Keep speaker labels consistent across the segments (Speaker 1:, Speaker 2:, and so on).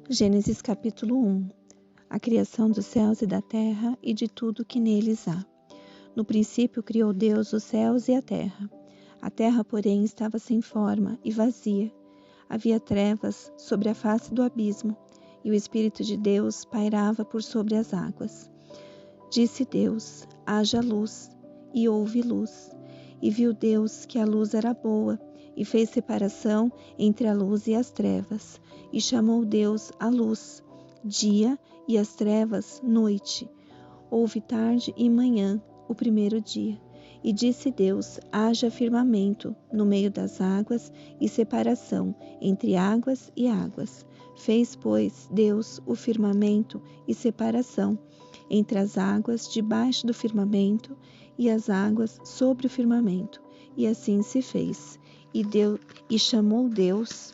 Speaker 1: Gênesis capítulo 1. A criação dos céus e da terra e de tudo que neles há. No princípio criou Deus os céus e a terra. A terra, porém, estava sem forma e vazia. Havia trevas sobre a face do abismo, e o Espírito de Deus pairava por sobre as águas. Disse Deus: haja luz, e houve luz. E viu Deus que a luz era boa, e fez separação entre a luz e as trevas. E chamou Deus a luz dia, e as trevas noite. Houve tarde e manhã, o primeiro dia. E disse Deus: haja firmamento no meio das águas, e separação entre águas e águas. Fez, pois, Deus o firmamento e separação entre as águas debaixo do firmamento e as águas sobre o firmamento. E assim se fez. E chamou Deus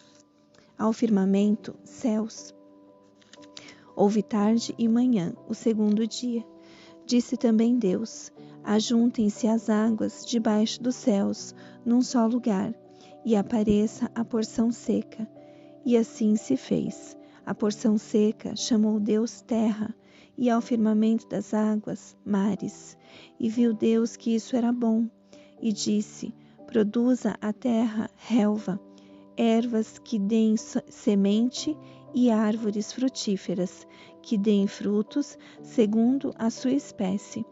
Speaker 1: ao firmamento céus. Houve tarde e manhã, o segundo dia. Disse também Deus: ajuntem-se as águas debaixo dos céus num só lugar, e apareça a porção seca. E assim se fez. A porção seca chamou Deus terra, e ao firmamento das águas, mares. E viu Deus que isso era bom. E disse: produza a terra relva, ervas que deem semente e árvores frutíferas, que deem frutos segundo a sua espécie,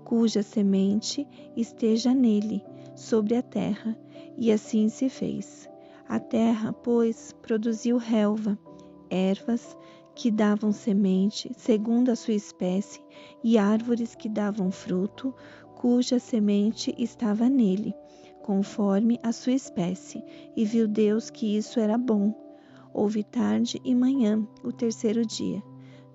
Speaker 1: cuja semente esteja nele, sobre a terra. E assim se fez. A terra, pois, produziu relva, ervas que davam semente segundo a sua espécie, e árvores que davam fruto, cuja semente estava nele, conforme a sua espécie. E viu Deus que isso era bom. Houve tarde e manhã, o terceiro dia.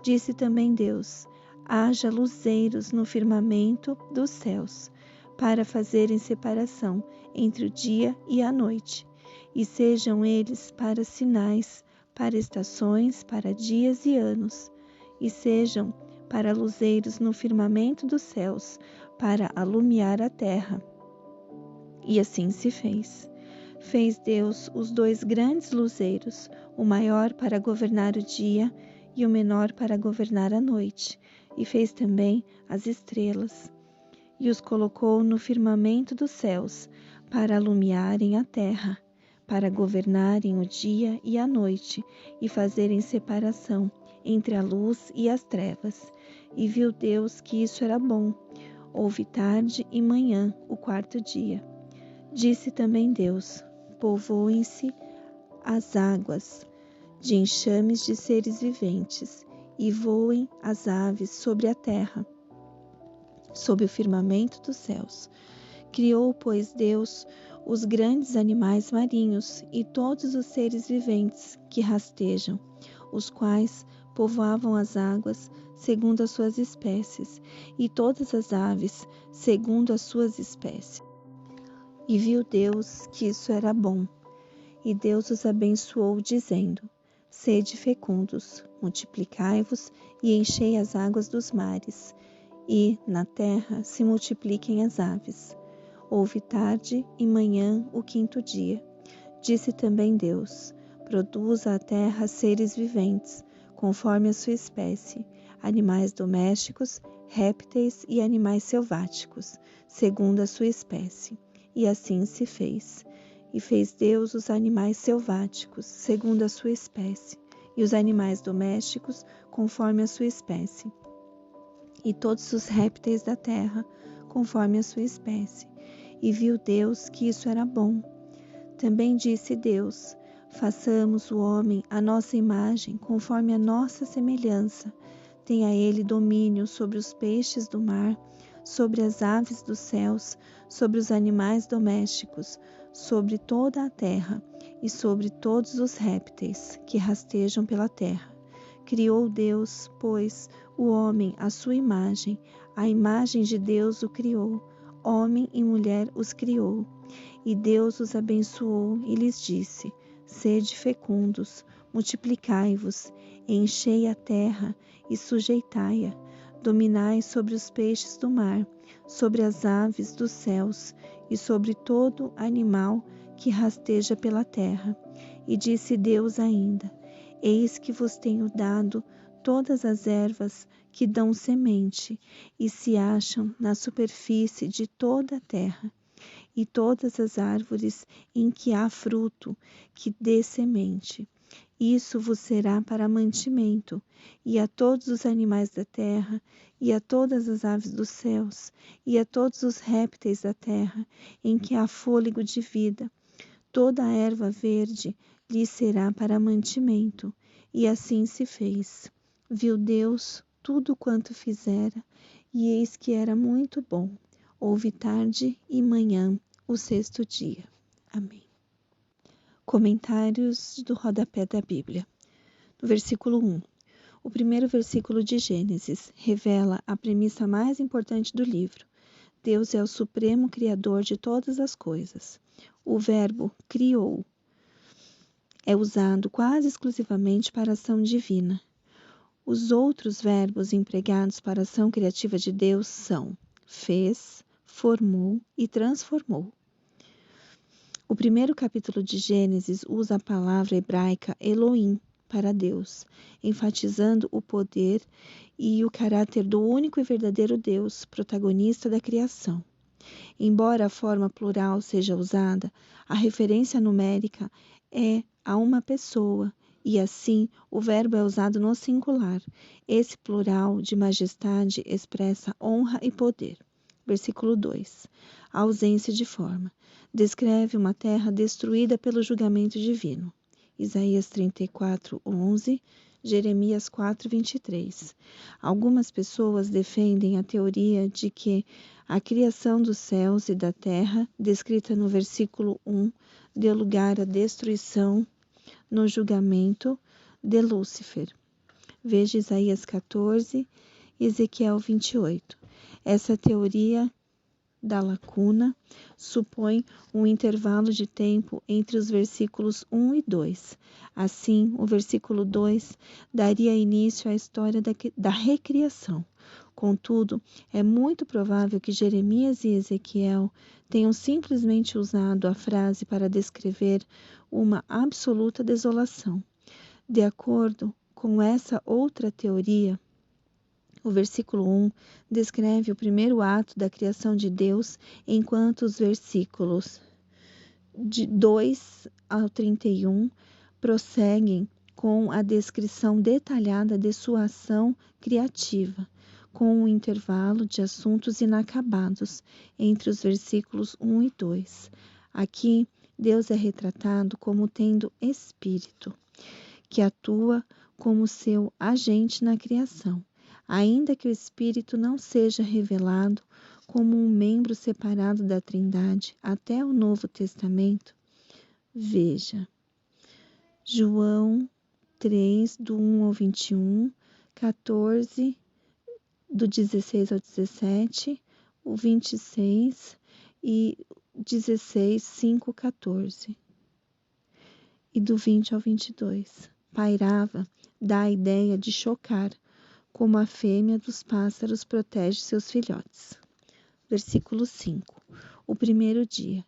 Speaker 1: Disse também Deus: haja luzeiros no firmamento dos céus, para fazerem separação entre o dia e a noite, e sejam eles para sinais, para estações, para dias e anos, e sejam para luzeiros no firmamento dos céus, para alumiar a terra. E assim se fez. Fez Deus os dois grandes luzeiros, o maior para governar o dia e o menor para governar a noite, e fez também as estrelas. E os colocou no firmamento dos céus, para alumiarem a terra, para governarem o dia e a noite, e fazerem separação entre a luz e as trevas. E viu Deus que isso era bom. Houve tarde e manhã, o quarto dia. Disse também Deus: povoem-se as águas de enxames de seres viventes, e voem as aves sobre a terra, sob o firmamento dos céus. Criou, pois, Deus os grandes animais marinhos e todos os seres viventes que rastejam, os quais povoavam as águas segundo as suas espécies, e todas as aves segundo as suas espécies. E viu Deus que isso era bom. E Deus os abençoou, dizendo: sede fecundos, multiplicai-vos e enchei as águas dos mares, e na terra se multipliquem as aves. Houve tarde e manhã, o quinto dia. Disse também Deus: produza a terra seres viventes, conforme a sua espécie, animais domésticos, répteis e animais selváticos, segundo a sua espécie. E assim se fez. E fez Deus os animais selváticos, segundo a sua espécie, e os animais domésticos, conforme a sua espécie, e todos os répteis da terra, conforme a sua espécie. E viu Deus que isso era bom. Também disse Deus: façamos o homem à nossa imagem, conforme a nossa semelhança. Tenha ele domínio sobre os peixes do mar, sobre as aves dos céus, sobre os animais domésticos, sobre toda a terra e sobre todos os répteis que rastejam pela terra. Criou Deus, pois, o homem à sua imagem, a imagem de Deus o criou, homem e mulher os criou. E Deus os abençoou e lhes disse: sede fecundos, multiplicai-vos, enchei a terra e sujeitai-a, dominai sobre os peixes do mar, sobre as aves dos céus e sobre todo animal que rasteja pela terra. E disse Deus ainda: Eis que vos tenho dado todas as ervas que dão semente e se acham na superfície de toda a terra, e todas as árvores em que há fruto que dê semente. Isso vos será para mantimento, e a todos os animais da terra, e a todas as aves dos céus, e a todos os répteis da terra, em que há fôlego de vida. Toda a erva verde lhe será para mantimento. E assim se fez. Viu Deus tudo quanto fizera, e eis que era muito bom. Houve tarde e manhã, o sexto dia. Amém. Comentários do rodapé da Bíblia. No versículo 1. O primeiro versículo de Gênesis revela a premissa mais importante do livro. Deus é o supremo criador de todas as coisas. O verbo criou é usado quase exclusivamente para a ação divina. Os outros verbos empregados para a ação criativa de Deus são fez, formou e transformou. O primeiro capítulo de Gênesis usa a palavra hebraica Elohim para Deus, enfatizando o poder e o caráter do único e verdadeiro Deus, protagonista da criação. Embora a forma plural seja usada, a referência numérica é a uma pessoa, e assim o verbo é usado no singular. Esse plural de majestade expressa honra e poder. Versículo 2. A ausência de forma. Descreve uma terra destruída pelo julgamento divino. Isaías 34, 11, Jeremias 4, 23. Algumas pessoas defendem a teoria de que a criação dos céus e da terra, descrita no versículo 1, deu lugar à destruição no julgamento de Lúcifer. Veja Isaías 14 e Ezequiel 28. Essa teoria da lacuna supõe um intervalo de tempo entre os versículos 1 e 2. Assim, o versículo 2 daria início à história da recriação. Contudo, é muito provável que Jeremias e Ezequiel tenham simplesmente usado a frase para descrever uma absoluta desolação. De acordo com essa outra teoria, o versículo 1 descreve o primeiro ato da criação de Deus, enquanto os versículos de 2 ao 31 prosseguem com a descrição detalhada de sua ação criativa, com um intervalo de assuntos inacabados entre os versículos 1 e 2. Aqui, Deus é retratado como tendo espírito, que atua como seu agente na criação. Ainda que o Espírito não seja revelado como um membro separado da Trindade até o Novo Testamento, veja João 3, do 1 ao 21, 14, do 16 ao 17, o 26 e 16, 5, 14, e do 20 ao 22. Pairava da ideia de chocar, como a fêmea dos pássaros protege seus filhotes. Versículo 5. O primeiro dia.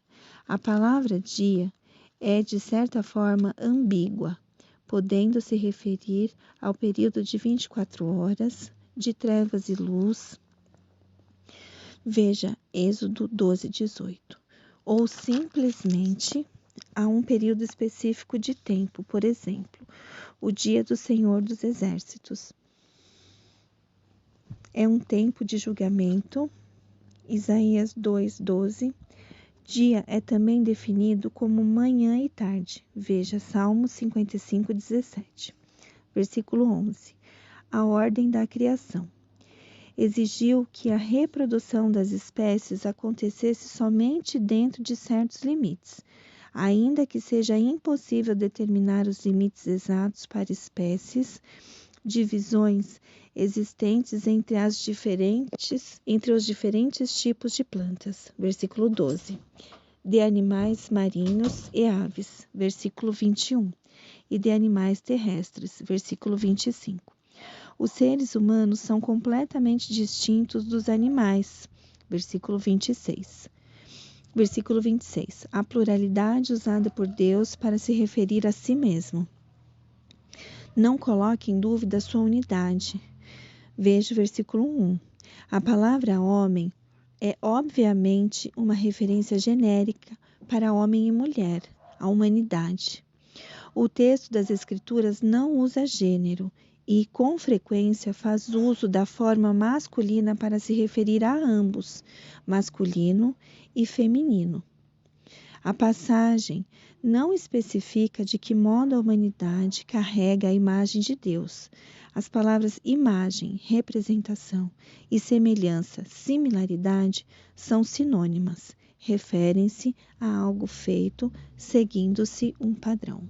Speaker 1: A palavra dia é, de certa forma, ambígua, podendo se referir ao período de 24 horas, de trevas e luz. Veja Êxodo 12, 18. Ou simplesmente a um período específico de tempo, por exemplo, o dia do Senhor dos Exércitos. É um tempo de julgamento, Isaías 2:12. Dia é também definido como manhã e tarde. Veja Salmo 55:17. Versículo 11. A ordem da criação. Exigiu que a reprodução das espécies acontecesse somente dentro de certos limites, ainda que seja impossível determinar os limites exatos para espécies, divisões existentes entre os diferentes tipos de plantas. Versículo 12. De animais marinhos e aves. Versículo 21. E de animais terrestres. Versículo 25. Os seres humanos são completamente distintos dos animais. Versículo 26. Versículo 26. A pluralidade usada por Deus para se referir a si mesmo. Não coloque em dúvida sua unidade. Veja o versículo 1. A palavra homem é obviamente uma referência genérica para homem e mulher, a humanidade. O texto das Escrituras não usa gênero e, com frequência, faz uso da forma masculina para se referir a ambos, masculino e feminino. A passagem não especifica de que modo a humanidade carrega a imagem de Deus. As palavras imagem, representação e semelhança, similaridade, são sinônimas, referem-se a algo feito seguindo-se um padrão.